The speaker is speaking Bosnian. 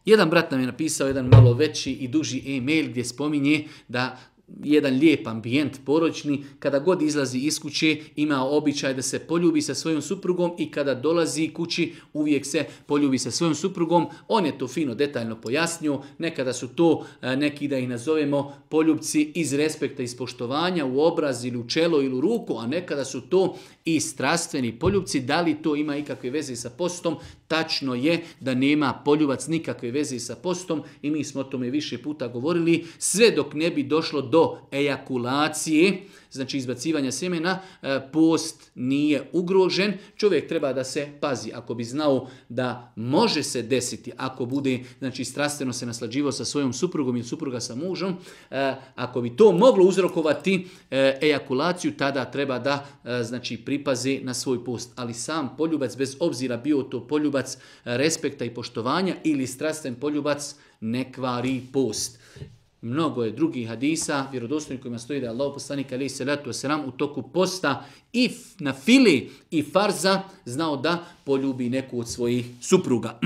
Jedan brat nam je napisao jedan malo veći i duži e-mail gdje spominje da jedan lijep ambijent porodični, kada god izlazi iz kuće ima običaj da se poljubi sa svojom suprugom i kada dolazi kući uvijek se poljubi sa svojom suprugom. On je to fino detaljno pojasnio, nekada su to neki da ih nazovemo poljubci iz respekta, iz poštovanja u obraz ili u čelo ili u ruku, a nekada su to i strastveni poljubci. Da li to ima ikakve veze sa postom? Tačno je da nema poljubac nikakve veze sa postom i mi smo o tome više puta govorili, sve dok ne bi došlo do ejakulacije, znači izbacivanja sjemena, post nije ugrožen. Čovjek treba da se pazi. Ako bi znao da može se desiti, ako bude znači, strastveno se naslađivao sa svojom suprugom ili supruga sa mužom, ako bi to moglo uzrokovati ejakulaciju, tada treba da znači, pripazi na svoj post. Ali sam poljubac, bez obzira bio to poljubac respekta i poštovanja ili strastven poljubac, ne kvari post. Mnogo je drugih hadisa, vjerodostojnih kojima stoji da je Allah poslanik alejhi selatu vesselam u toku posta i na fili i farza znao da poljubi neku od svojih supruga.